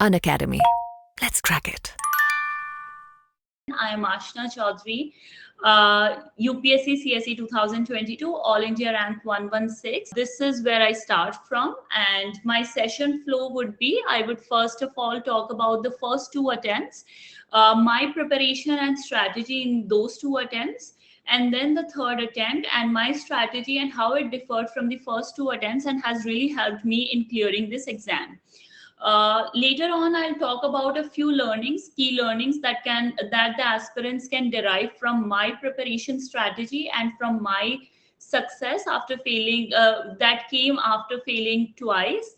Unacademy. Let's crack it. I am Aashna Choudhary, UPSC CSAT 2022, All India Rank 116. This is where I start from, and my session flow would be, I would first of all talk about the first two attempts, my preparation and strategy in those two attempts, and then the third attempt and my strategy and how it differed from the first two attempts and has really helped me in clearing this exam. Later on, I'll talk about a few learnings, key learnings that the aspirants can derive from my preparation strategy and from my success after failing that came after failing twice.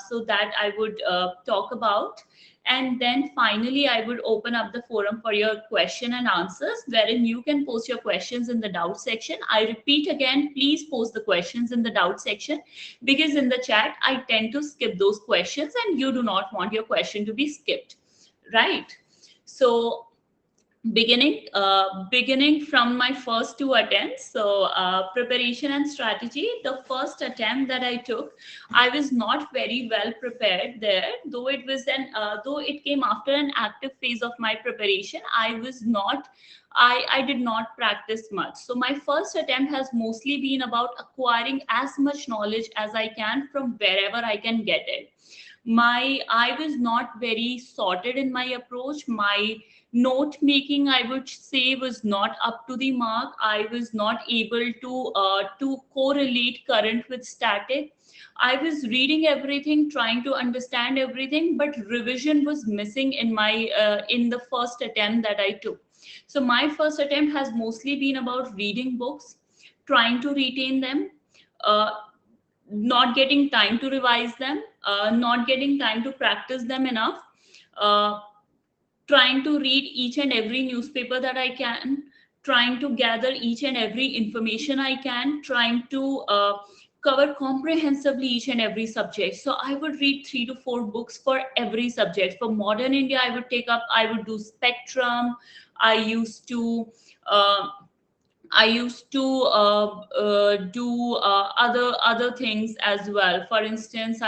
So that I would talk about. And then finally, I would open up the forum for your question and answers, wherein you can post your questions in the doubt section. I repeat again, please post the questions in the doubt section, because in the chat I tend to skip those questions and you do not want your question to be skipped, right? So beginning from my first two attempts. So preparation and strategy, the first attempt that I took, I was not very well prepared there, though though it came after an active phase of my preparation. I did not practice much. So my first attempt has mostly been about acquiring as much knowledge as I can from wherever I can get it. I was not very sorted in my approach. My note making, I would say, was not up to the mark. I was not able to correlate current with static. I was reading everything, trying to understand everything, but revision was missing in my in the first attempt that I took. So my first attempt has mostly been about reading books, trying to retain them, uh, not getting time to revise them, not getting time to practice them enough, uh, trying to read each and every newspaper that I can, trying to gather each and every information I can, trying to cover comprehensively each and every subject. So I would read 3 to 4 books for every subject. For modern India, I would do Spectrum. I used to uh, I used to do other things as well. For instance,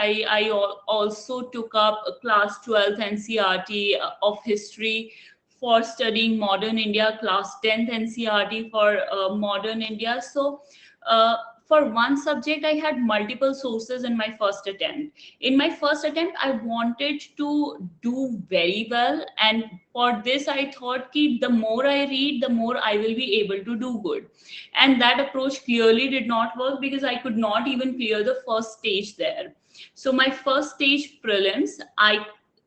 also took up a class 12th NCRT of history for studying modern India, class 10th NCRT for modern India. So uh, for one subject, I had multiple sources in my first attempt. In my first attempt, I wanted to do very well, and for this I thought ki the more I read, the more I will be able to do good. And that approach clearly did not work, because I could not even clear the first stage there. So my first stage prelims,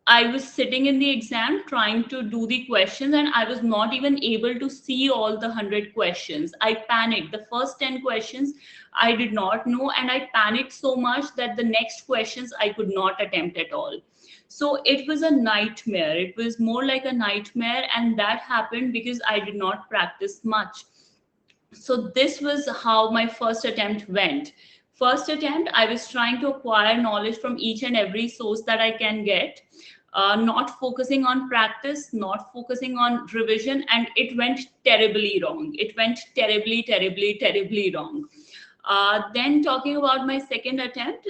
I was sitting in the exam trying to do the questions, and I was not even able to see all the 100 questions. I panicked. The first 10 questions I did not know, and I panicked so much that the next questions I could not attempt at all. So it was a nightmare. It was more like a nightmare, and that happened because I did not practice much. So this was how my first attempt went. First attempt, I was trying to acquire knowledge from each and every source that I can get, not focusing on practice, not focusing on revision, and it went terribly wrong. It went terribly wrong. Then talking about my second attempt,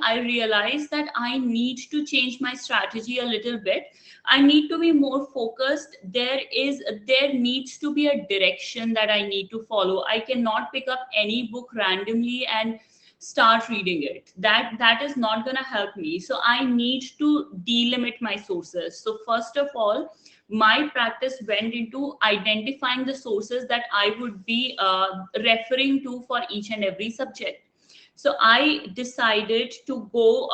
I realized that I need to change my strategy a little bit. I need to be more focused. There needs to be a direction that I need to follow. I cannot pick up any book randomly and start reading it. That is not going to help me. So I need to delimit my sources. So first of all, my practice went into identifying the sources that I would be referring to for each and every subject. So I decided to go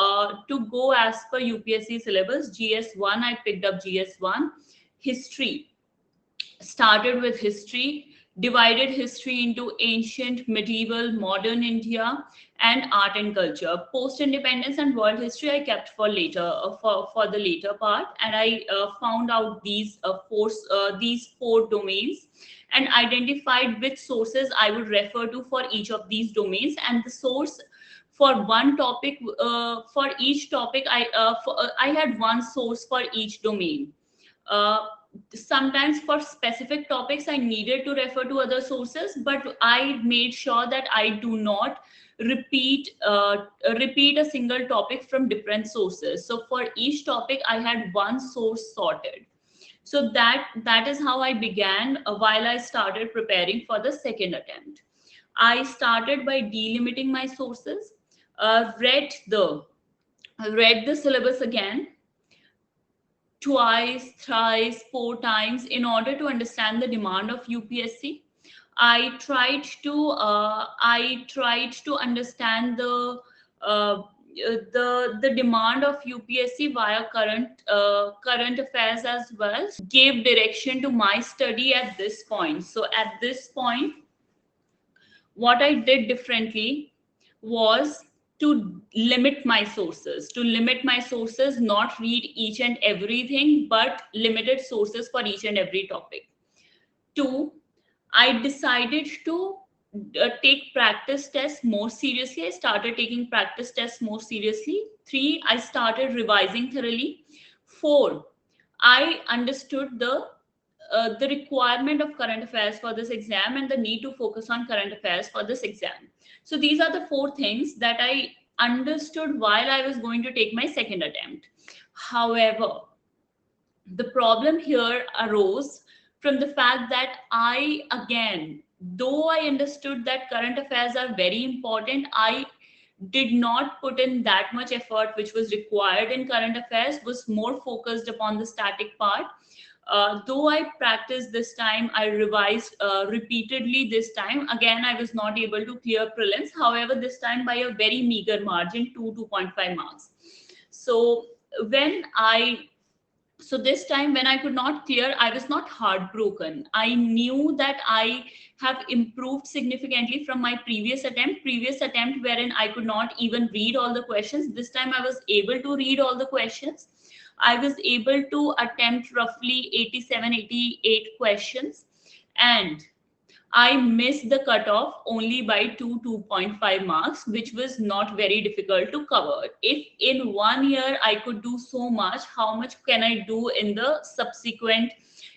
as per UPSC syllabus. GS1, I picked up GS1. History, started with history, divided history into ancient, medieval, modern India, and art and culture. Post independence and world history I kept for later, for the later part, and I found out these four domains and identified which sources I would refer to for each of these domains. And the source for one topic, for each topic, I had one source for each domain. sometimes for specific topics I needed to refer to other sources, but I made sure that I do not repeat a single topic from different sources. So for each topic I had one source sorted. So that is how I began while I started preparing for the second attempt. I started by delimiting my sources, read the syllabus again twice, thrice, four times in order to understand the demand of UPSC. I tried to understand the demand of UPSC via current affairs as well. Gave direction to my study at this point. So at this point, what I did differently was to limit my sources, not read each and everything, but limited sources for each and every topic. Two, I decided to take practice tests more seriously. I started taking practice tests more seriously. Three, I started revising thoroughly. Four, I understood the requirement of current affairs for this exam and the need to focus on current affairs for this exam. So these are the four things that I understood while I was going to take my second attempt. However, the problem here arose from the fact that though I understood that current affairs are very important, I did not put in that much effort which was required in current affairs, was more focused upon the static part. Though I practiced this time, I revised repeatedly this time. Again, I was not able to clear prelims. However, this time by a very meager margin, 2.5 marks. So when I so this time when I could not clear, I was not heartbroken. I knew that I have improved significantly from my previous attempt wherein I could not even read all the questions. This time I was able to read all the questions. I was able to attempt roughly 87, 88 questions, and I missed the cutoff only by 2.5 marks, which was not very difficult to cover. If in 1 year I could do so much, how much can I do in the subsequent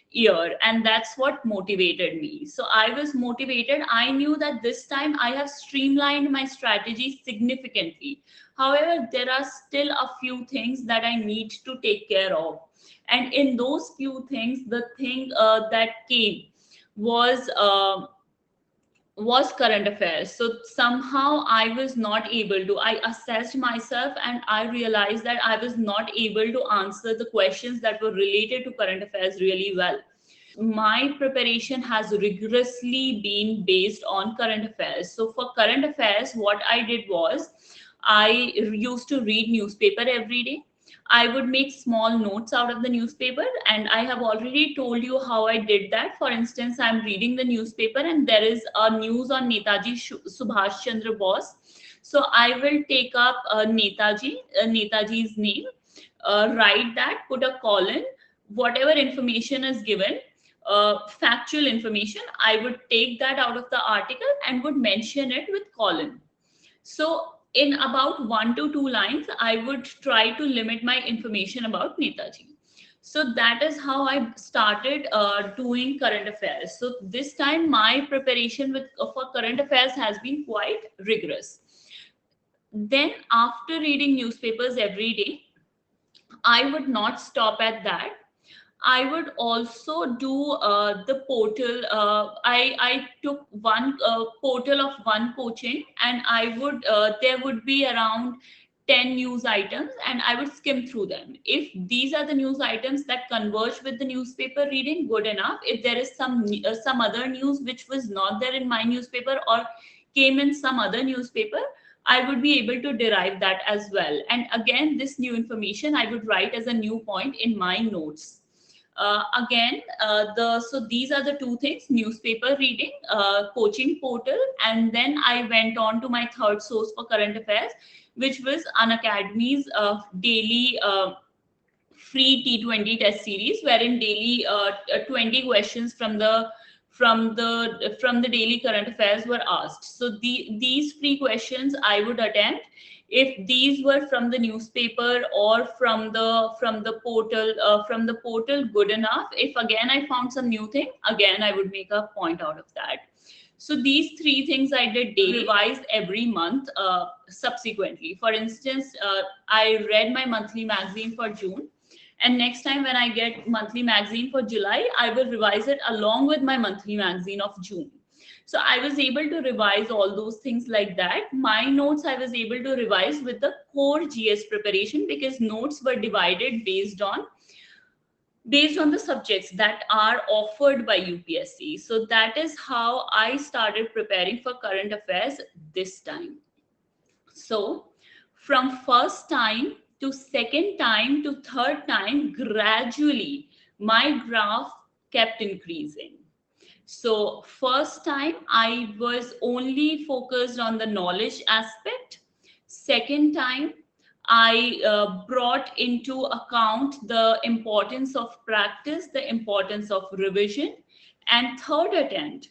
year? And that's what motivated me. So I was motivated. I knew that this time I have streamlined my strategy significantly. However, there are still a few things that I need to take care of. And in those few things, the thing that came was current affairs. So somehow I was not able to, I assessed myself and I realized that I was not able to answer the questions that were related to current affairs really well. My preparation has rigorously been based on current affairs. So for current affairs, what I did was I used to read newspaper every day. I would make small notes out of the newspaper, and I have already told you how I did that. For instance, I'm reading the newspaper and there is a news on Netaji Subhash Chandra Bose. So I will take up Netaji's name, write that, put a colon, whatever information is given, factual information, I would take that out of the article and would mention it with colon. So in about 1 to 2 lines, I would try to limit my information about Netaji. So that is how I started doing current affairs. So this time my preparation for current affairs has been quite rigorous. Then after reading newspapers every day, I would not stop at that. I would also do the portal. I took one portal of one coaching, and I would there would be around 10 news items, and I would skim through them. If these are the news items that converge with the newspaper reading, good enough. If there is some other news which was not there in my newspaper or came in some other newspaper, I would be able to derive that as well. And again, this new information I would write as a new point in my notes. So these are the two things: newspaper reading, coaching portal, and then I went on to my third source for current affairs, which was Unacademy's daily free T20 test series, wherein daily 20 questions from the daily current affairs were asked. So these free questions I would attempt if these were from the newspaper or from the portal, good enough. If again I found some new thing, again I would make a point out of that. So these three things I did daily, revised every month subsequently. For instance, I read my monthly magazine for June, and next time when I get monthly magazine for July, I will revise it along with my monthly magazine of June. So I was able to revise all those things like that. My notes I was able to revise with the core GS preparation, because notes were divided based on the subjects that are offered by UPSC. So that is how I started preparing for current affairs this time. So from first time to second time to third time, gradually my graph kept increasing. So first time I was only focused on the knowledge aspect. Second time I brought into account the importance of practice, the importance of revision. And third attempt,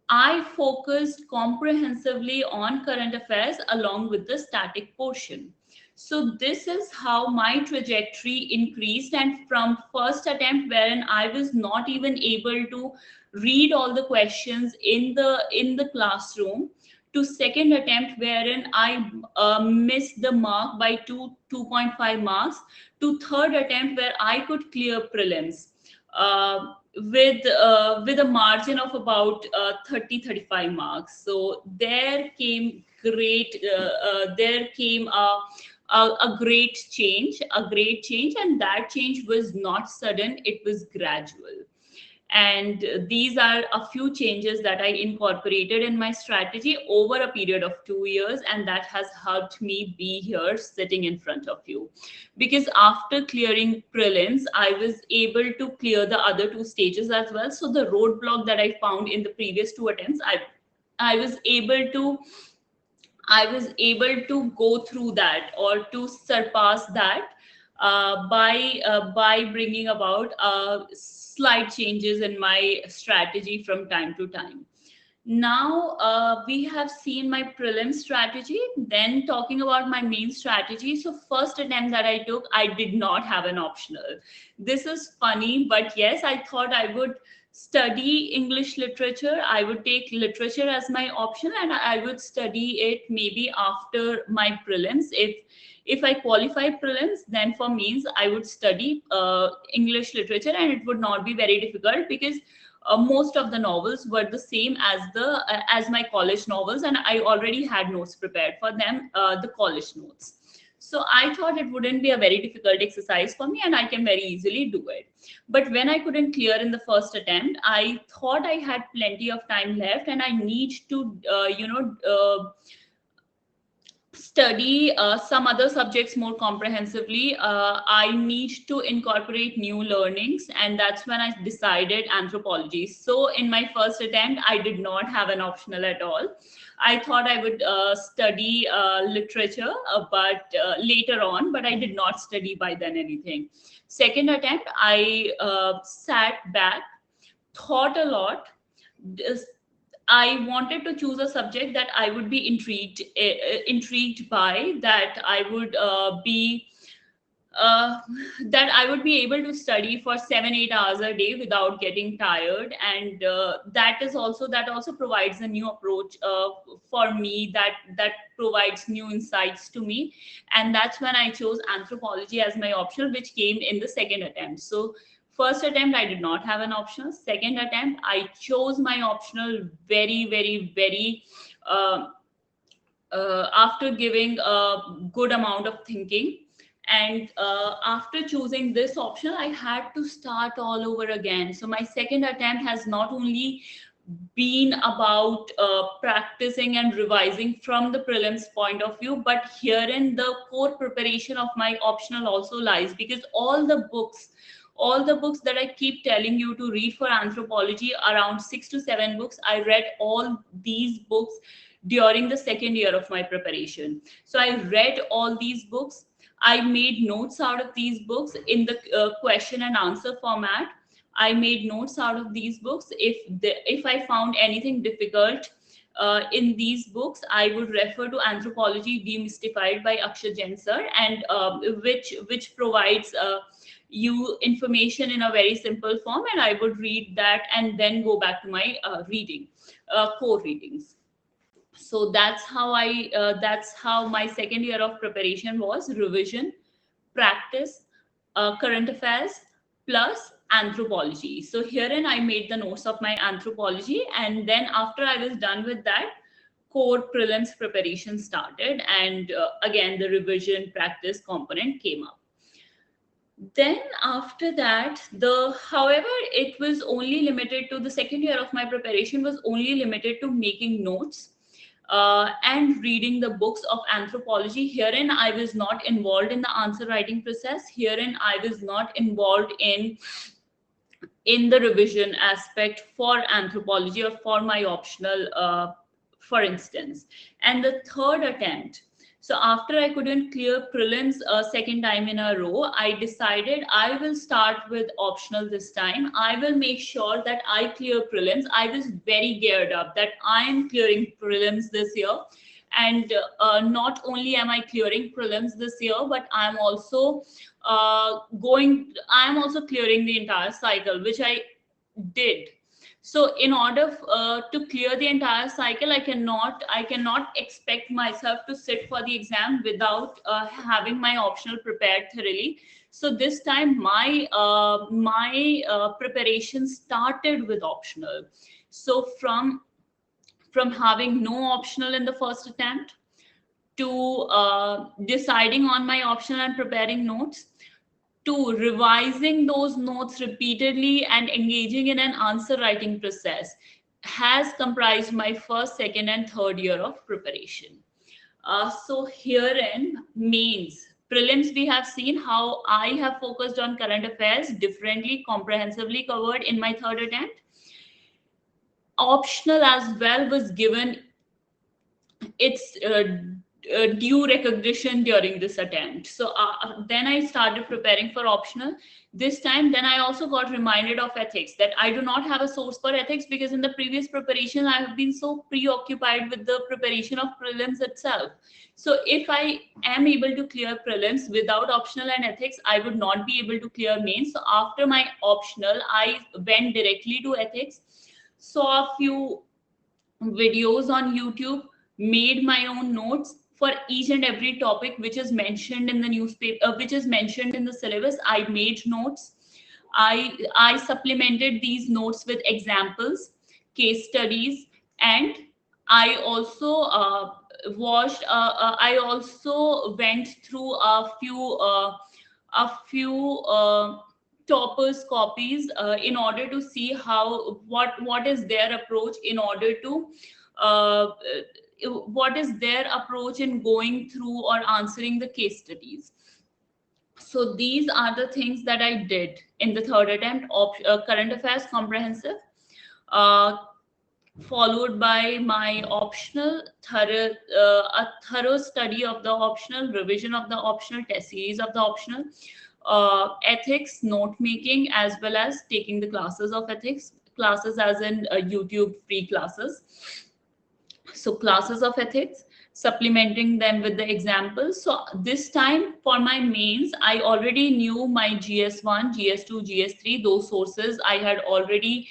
I focused comprehensively on current affairs along with the static portion. So this is how my trajectory increased. And from first attempt, wherein I was not even able to read all the questions in the classroom, to second attempt wherein I missed the mark by 2.5 marks, to third attempt where I could clear prelims with a margin of about 30-35 marks. So there came a great change, and that change was not sudden, it was gradual. And these are a few changes that I incorporated in my strategy over a period of 2 years, and that has helped me be here sitting in front of you. Because after clearing prelims, I was able to clear the other two stages as well. So the roadblock that I found in the previous two attempts, I was able to go through that, or to surpass that, by bringing about slight changes in my strategy from time to time. Now we have seen my prelim strategy, then talking about my main strategy. So first attempt that I took, I did not have an optional. This is funny, but yes, I thought I would study English literature. I would take literature as my option, and I would study it maybe after my prelims. If I qualify prelims, then for mains I would study English literature, and it would not be very difficult, because most of the novels were the same as my college novels, and I already had notes prepared for them, the college notes. So I thought it wouldn't be a very difficult exercise for me, and I can very easily do it. But when I couldn't clear in the first attempt, I thought I had plenty of time left, and I need to study some other subjects more comprehensively. I need to incorporate new learnings, and that's when I decided anthropology. So in my first attempt, I did not have an optional at all. I thought I would study literature, but later on, but I did not study by then anything. Second attempt, I sat back, thought a lot. I wanted to choose a subject that I would be intrigued by, that I would that I would be able to study for 7-8 hours a day without getting tired. And that also provides a new approach for me, that provides new insights to me. And that's when I chose anthropology as my option, which came in the second attempt. So first attempt, I did not have an optional. Second attempt, I chose my optional very, very, very after giving a good amount of thinking. And after choosing this option, I had to start all over again. So my second attempt has not only been about practicing and revising from the prelims point of view, but herein the core preparation of my optional also lies, because all the books that I keep telling you to read for anthropology, around 6 to 7 books, I read all these books during the second year of my preparation. So I read all these books. I made notes out of these books in the question and answer format. I made notes out of these books. If I found anything difficult, in these books, I would refer to Anthropology Demystified by Akshay Jain sir, and which provides you information in a very simple form, and I would read that and then go back to my core readings. So that's how my second year of preparation was: revision, practice, current affairs, plus anthropology. So herein I made the notes of my anthropology, and then after I was done with that, core prelims preparation started, and again the revision practice component came up. Then after that, however, it was only limited to the second year of my preparation was only limited to making notes and reading the books of anthropology. Herein I was not involved in the answer writing process. Herein I was not involved in the revision aspect for anthropology or for my optional, for instance. And the third attempt, so after I couldn't clear prelims a second time in a row, I decided I will start with optional this time. I will make sure that I clear prelims. I was very geared up that I am clearing prelims this year. And not only am I clearing prelims this year, but I'm also clearing the entire cycle, which I did. So in order to clear the entire cycle, I cannot expect myself to sit for the exam without having my optional prepared thoroughly. So this time my preparation started with optional. So from having no optional in the first attempt to deciding on my optional and preparing notes, to revising those notes repeatedly and engaging in an answer writing process, has comprised my first, second, and third year of preparation. So herein, mains, prelims, we have seen how I have focused on current affairs differently, comprehensively covered in my third attempt. Optional as well was given its due recognition during this attempt. So then I started preparing for optional this time. Then I also got reminded of ethics, that I do not have a source for ethics, because in the previous preparation I have been so preoccupied with the preparation of prelims itself. So if I am able to clear prelims without optional and ethics, I would not be able to clear mains. So after my optional, I went directly to ethics, saw a few videos on YouTube, made my own notes for each and every topic which is mentioned in the newspaper, which is mentioned in the syllabus. I made notes. I supplemented these notes with examples, case studies, and I also watched. I also went through a few toppers copies in order to see what is their approach in order to what is their approach in going through or answering the case studies. So these are the things that I did in the third attempt: current affairs comprehensive, uh, followed by my optional, a thorough study of the optional, revision of the optional, test series of the optional, ethics, note making, as well as taking the classes of ethics, classes as in YouTube free classes. So classes of ethics, supplementing them with the examples. So this time for my mains, I already knew my GS1, GS2, GS3. Those sources I had already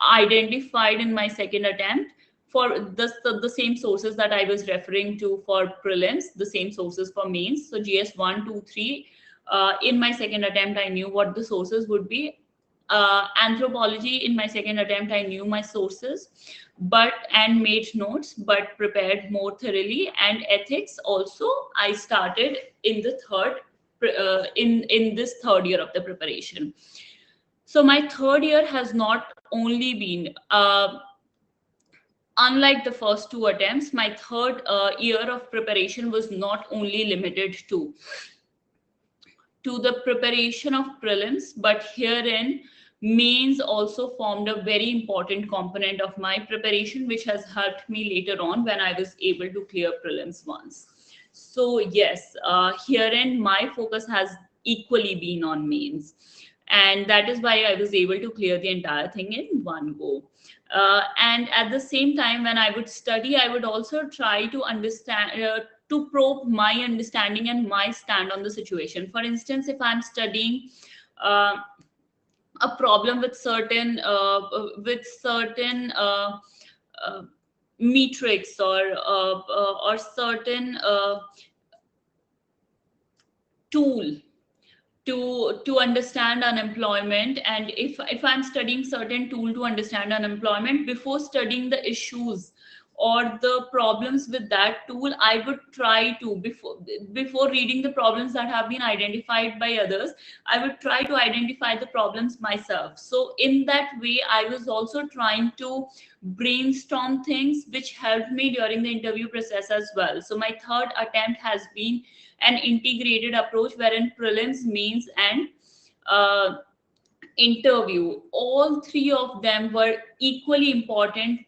identified in my second attempt. For the same sources that I was referring to for prelims, the same sources for mains. So GS1, 2, 3. In my second attempt, I knew what the sources would be. Anthropology, in my second attempt, I knew my sources, and made notes, but prepared more thoroughly. And ethics also, I started in the in this third year of the preparation. So my third year has not only been unlike the first two attempts. My third year of preparation was not only limited to the preparation of prelims, but herein mains also formed a very important component of my preparation, which has helped me later on when I was able to clear prelims once. So yes, herein my focus has equally been on mains. and that is why I was able to clear the entire thing in one go. And at the same time, when I would study, I would also try to understand, to probe my understanding and my stand on the situation. For instance, if I'm studying uh, a problem with certain uh, metrics, or certain tool to understand unemployment, and if I'm studying certain tool to understand unemployment, before studying the issues or the problems with that tool, I would try to, before reading the problems that have been identified by others, I would try to identify the problems myself. So in that way, I was also trying to brainstorm things which helped me during the interview process as well. So my third attempt has been an integrated approach wherein prelims, mains, and uh, interview, all three of them were equally important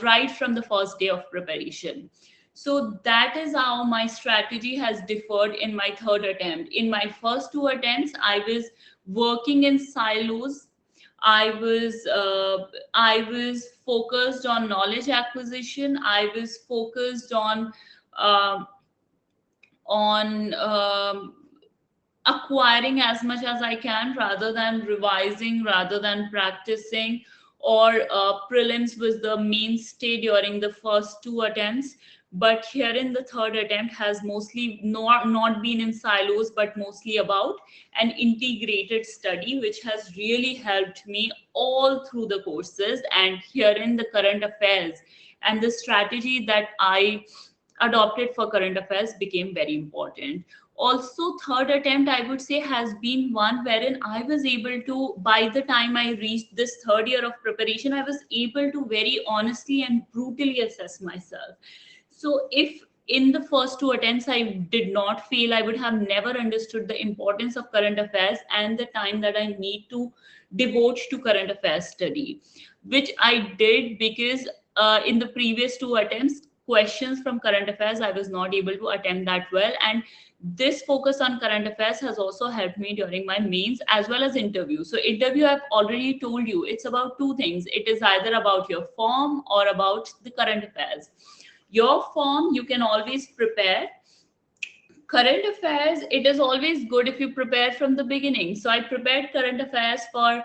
right from the first day of preparation. So that is how my strategy has differed in my third attempt. In my first two attempts, I was working in silos. I was focused on knowledge acquisition. I was focused uh, on acquiring as much as I can rather than revising, rather than practicing, or prelims was the mainstay during the first two attempts. But here in the third attempt has mostly not been in silos, but mostly about an integrated study, which has really helped me all through the courses. And here in the current affairs, and the strategy that I adopted for current affairs became very important. Also, third attempt, I would say, has been one wherein I was able to, by the time I reached this third year of preparation, I was able to very honestly and brutally assess myself. So if in the first two attempts I did not fail, I would have never understood the importance of current affairs and the time that I need to devote to current affairs study, which I did, because in the previous two attempts, questions from current affairs I was not able to attempt that well. And this focus on current affairs has also helped me during my mains as well as interview. So interview, I've already told you, it's about two things. It is either about your form or about the current affairs. Your form, you can always prepare. Current affairs, it is always good if you prepare from the beginning. So I prepared current affairs for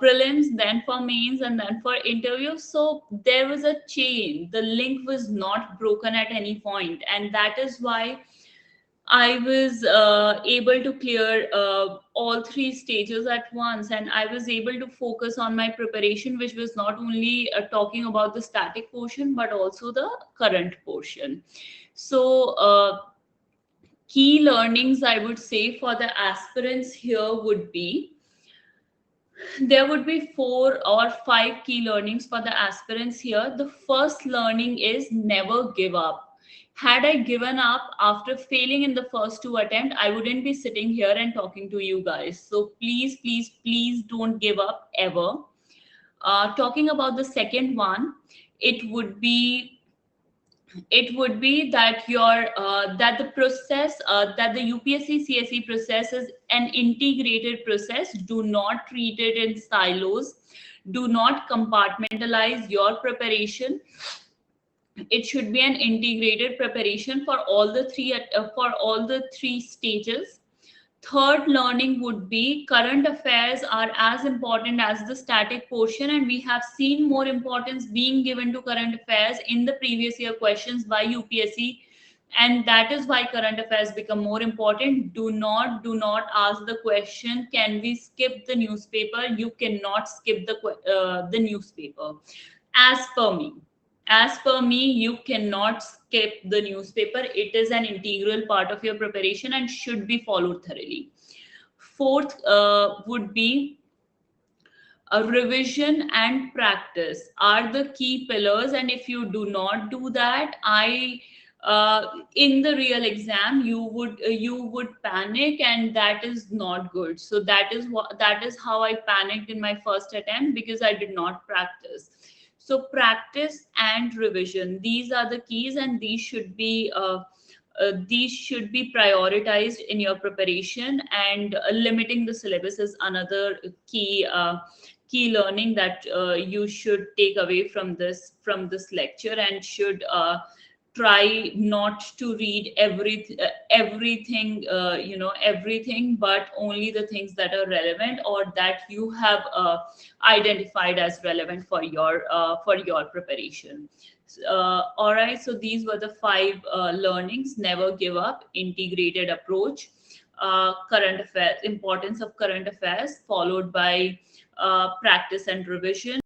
prelims, then for mains, and then for interview. So there was a chain, the link was not broken at any point, and that is why I was able to clear all three stages at once, and I was able to focus on my preparation, which was not only talking about the static portion but also the current portion. So, key learnings I would say for the aspirants here would be, there would be 4 or 5 key learnings for the aspirants here. The first learning is never give up. Had I given up after failing in the first two attempts, I wouldn't be sitting here and talking to you guys. So please, please, please don't give up ever. Talking about the second one, it would be that your that the process, that the UPSC CSE process is an integrated process. Do not treat it in silos. Do not compartmentalize your preparation. It should be an integrated preparation for all the three stages. Third learning would be current affairs are as important as the static portion, and we have seen more importance being given to current affairs in the previous year questions by UPSC, and that is why current affairs become more important. Do not ask the question, can we skip the newspaper? You cannot skip the newspaper. As per me, you cannot skip the newspaper. It is an integral part of your preparation and should be followed thoroughly. Fourth would be a revision and practice are the key pillars, and if you do not do that, in the real exam you would panic, and that is not good. So that is how I panicked in my first attempt, because I did not practice. So practice and revision, these are the keys, and these should be these should be prioritized in your preparation, and limiting the syllabus is another key learning that you should take away from this lecture, and should try not to read everything, everything, but only the things that are relevant or that you have identified as relevant for your preparation. All right, so these were the five learnings. Never give up, integrated approach, current affairs, importance of current affairs, followed by practice and revision.